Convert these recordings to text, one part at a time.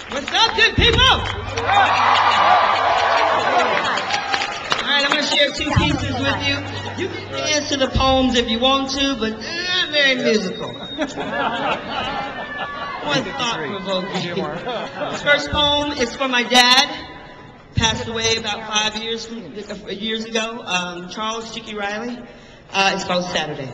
What's up, good people? All right, I'm going to share two pieces with you. You can dance to the poems if you want to, but they're not very musical. One thought-provoking. This first poem is for my dad. Passed away about 5 years ago. Charles Chicky Riley. It's called Saturday.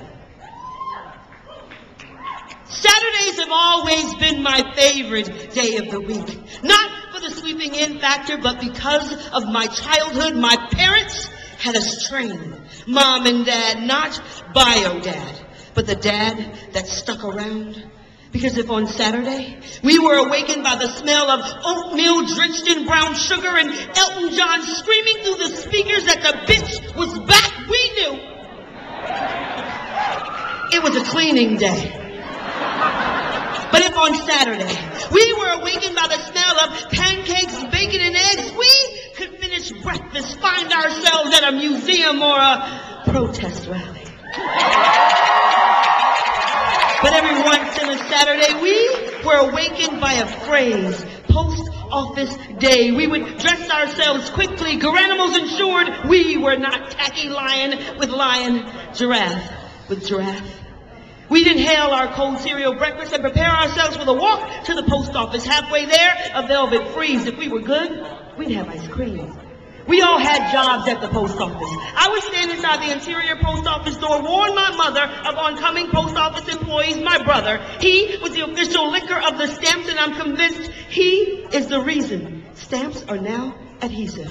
Saturdays have always been my favorite day of the week. Not for the sleeping in factor, but because of my childhood. My parents had us trained. Mom and dad, not bio dad, but the dad that stuck around. Because if on Saturday we were awakened by the smell of oatmeal drenched in brown sugar and Elton John screaming through the speakers that the bitch was back, we knew it was a cleaning day. But if on Saturday we were awakened by the smell of pancakes, bacon, and eggs, we could finish breakfast, find ourselves at a museum or a protest rally. But every once in a Saturday, we were awakened by a phrase, post office day. We would dress ourselves quickly, Garanimals insured. We were not tacky lion with lion, giraffe with giraffe. We'd inhale our cold cereal breakfast and prepare ourselves for the walk to the post office. Halfway there, a velvet freeze. If we were good, we'd have ice cream. We all had jobs at the post office. I would stand inside the interior post office door, warn my mother of oncoming post office employees. My brother, he was the official licker of the stamps, and I'm convinced he is the reason stamps are now adhesive.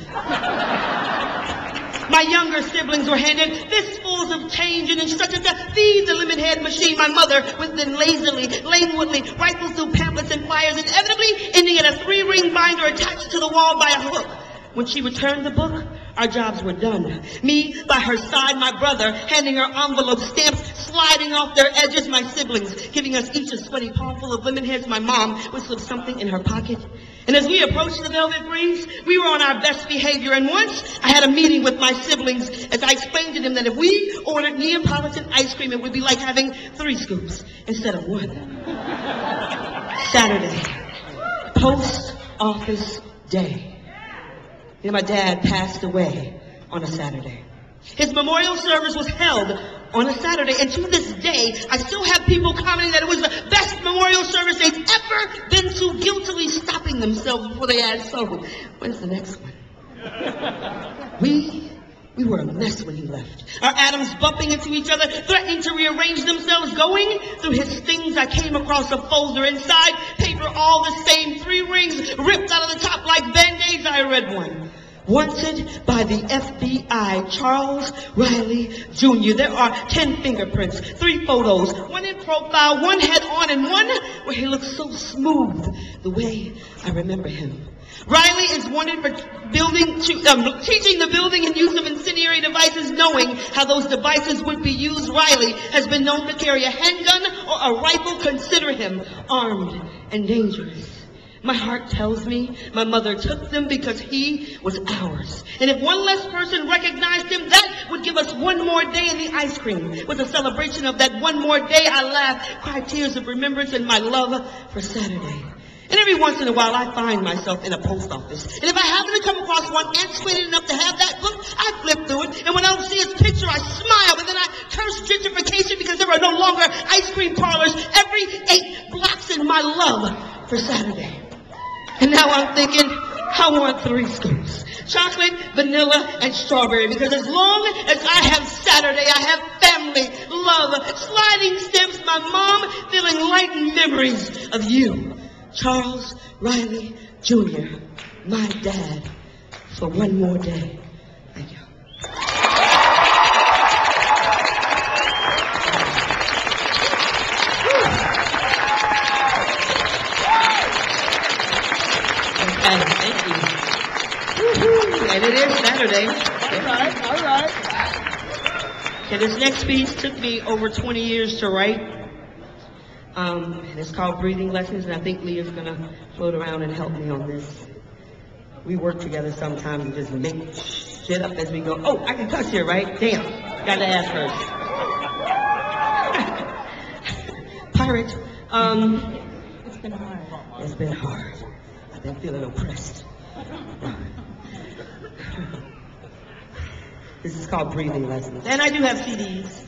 My younger siblings were handed fistfuls of change and instructed to feed the lemon head machine. My mother would then lazily, languidly rifle through pamphlets and flyers, inevitably ending at a 3-ring binder attached to the wall by a hook. When she returned the book, our jobs were done. Me by her side, my brother handing her envelope, stamps sliding off their edges, my siblings giving us each a sweaty palmful of lemon heads. My mom would slip something in her pocket. And as we approached the velvet freeze, we were on our best behavior. And once I had a meeting with my siblings as I explained to them that if we ordered Neapolitan ice cream, it would be like having 3 scoops instead of 1. Saturday, post office day. And my dad passed away on a Saturday. His memorial service was held on a Saturday, and to this day, I still have people commenting that it was the best memorial service they've ever been to, guiltily stopping themselves before they asked, so, when's the next one? We were a mess when he left. Our atoms bumping into each other, threatening to rearrange themselves. Going through his things, I came across a folder. Inside, paper all the same, 3 rings ripped out of the top like Band-Aids. I read one. Wanted by the FBI, Charles Riley Jr. There are 10 fingerprints, 3 photos, 1 in profile, 1 head on, and 1 where he looks so smooth, the way I remember him. Riley is wanted for teaching the building and use of incendiary devices, knowing how those devices would be used. Riley has been known to carry a handgun or a rifle. Consider him armed and dangerous. My heart tells me my mother took them because he was ours. And if one less person recognized him, that would give us 1 more day in the ice cream. With a celebration of that 1 more day, I laugh, cry tears of remembrance and my love for Saturday. And every once in a while, I find myself in a post office. And if I happen to come across one antiquated enough to have that book, I flip through it. And when I don't see his picture, I smile. But then I curse gentrification because there are no longer ice cream parlors every 8 blocks in my love for Saturday. And now I'm thinking, I want 3 scoops. Chocolate, vanilla, and strawberry. Because as long as I have Saturday, I have family, love, sliding steps, my mom, feeling light memories of you. Charles Riley Jr., my dad, for 1 more day. Thank you. Okay, thank you. Woo-hoo. And it is Saturday. All right. Okay, this next piece took me over 20 years to write. And it's called Breathing Lessons, and I think Leah's gonna float around and help me on this. We work together sometimes and just make shit up as we go. Oh, I can cuss here, right? Damn, gotta ask first. Pirate, it's been hard. It's been hard. I I've been feeling oppressed. This is called Breathing Lessons. And I do have CDs.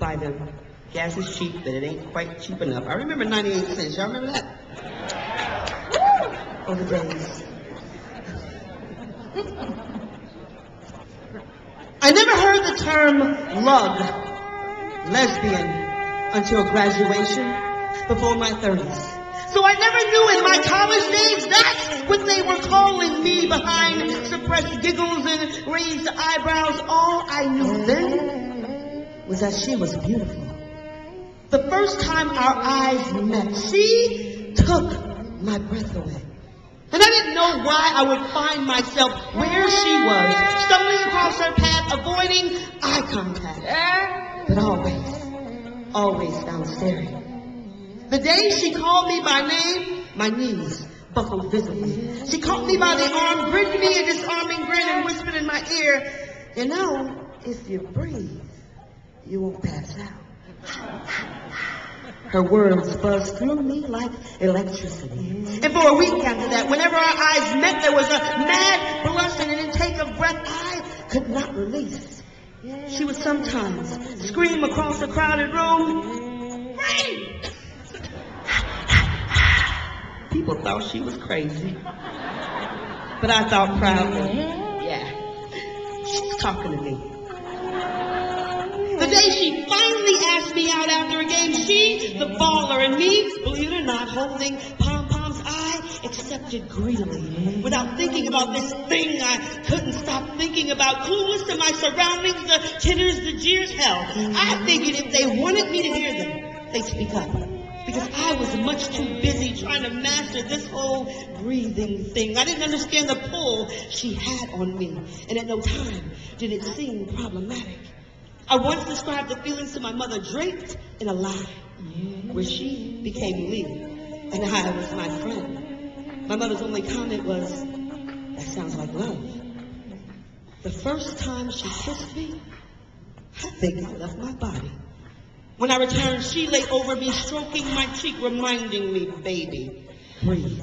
Buy them. Gas is cheap, but it ain't quite cheap enough. I remember 98 cents. Y'all remember that? Oh, the days. I never heard the term lug, lesbian, until graduation, before my 30s. So I never knew in my college days that's what they were calling me behind suppressed giggles and raised eyebrows. All I knew then was that she was beautiful. The first time our eyes met, she took my breath away. And I didn't know why I would find myself where she was, stumbling across her path, avoiding eye contact. But always found staring. The day she called me by name, my knees buckled visibly. She caught me by the arm, grinned me a disarming grin, and whispered in my ear, "You know, if you breathe, you won't pass out." Her words buzzed through me like electricity. And for a week after that, whenever our eyes met, there was a mad blush and an intake of breath I could not release. She would sometimes scream across a crowded room, "Rain!" People thought she was crazy. But I thought proudly, yeah, she's talking to me. The day she finally asked me out after a game, she, the baller, and me, believe it or not, holding pom-poms, I accepted greedily. Without thinking about this thing I couldn't stop thinking about, clueless to my surroundings, the titters, the jeers, hell. I figured if they wanted me to hear them, they'd speak up. Because I was much too busy trying to master this whole breathing thing. I didn't understand the pull she had on me. And at no time did it seem problematic. I once described the feelings to my mother draped in a lie, where she became Leah, and I was my friend. My mother's only comment was, "That sounds like love." The first time she kissed me, I think I left my body. When I returned, she lay over me, stroking my cheek, reminding me, "Baby, breathe."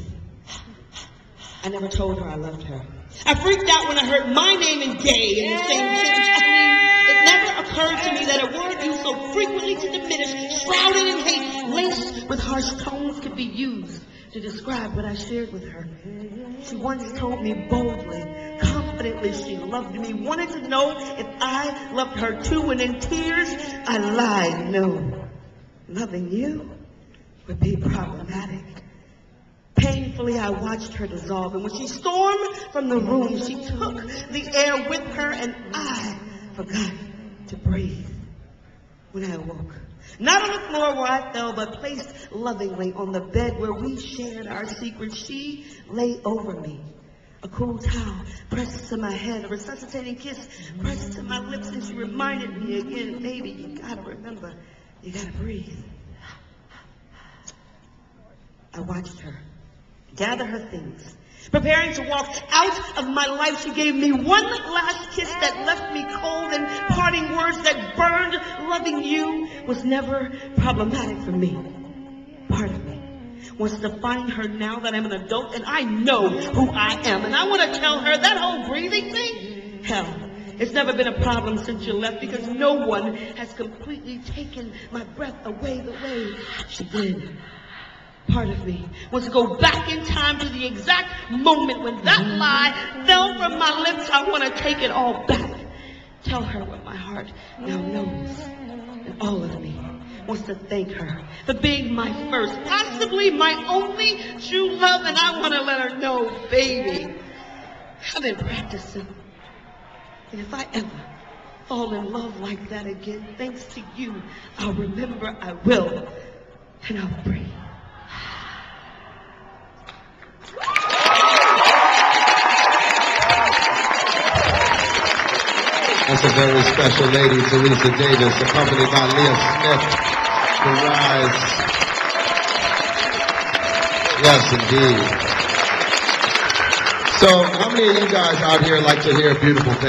I never told her I loved her. I freaked out when I heard my name and gay in the same sentence. I mean, it never occurred to me that a word used so frequently to diminish, shrouded in hate, laced with harsh tones, could be used to describe what I shared with her. She once told me boldly, confidently she loved me, wanted to know if I loved her too, and in tears I lied, no. Loving you would be problematic. Painfully, I watched her dissolve, and when she stormed from the room, she took the air with her, and I forgot to breathe. When I awoke, not on the floor where I fell, but placed lovingly on the bed where we shared our secrets, she lay over me. A cool towel pressed to my head, a resuscitating kiss pressed to my lips, and she reminded me again, "Baby, you gotta remember, you gotta breathe." I watched her gather her things, preparing to walk out of my life. She gave me one last kiss that left me cold, and parting words that burned. Loving you was never problematic for me. Part of me wants to find her now that I'm an adult and I know who I am. And I want to tell her that whole breathing thing, hell, it's never been a problem since you left, because no one has completely taken my breath away the way she did. Part of me wants to go back in time to the exact moment when that lie fell from my lips. I want to take it all back. Tell her what my heart now knows. And all of me wants to thank her for being my first, possibly my only true love. And I want to let her know, "Baby, I've been practicing. And if I ever fall in love like that again, thanks to you, I'll remember, I will, and I'll breathe." That's a very special lady, Theresa Davis, accompanied by Leah Smith, the R.I.S.E. Yes, indeed. So, how many of you guys out here like to hear beautiful things?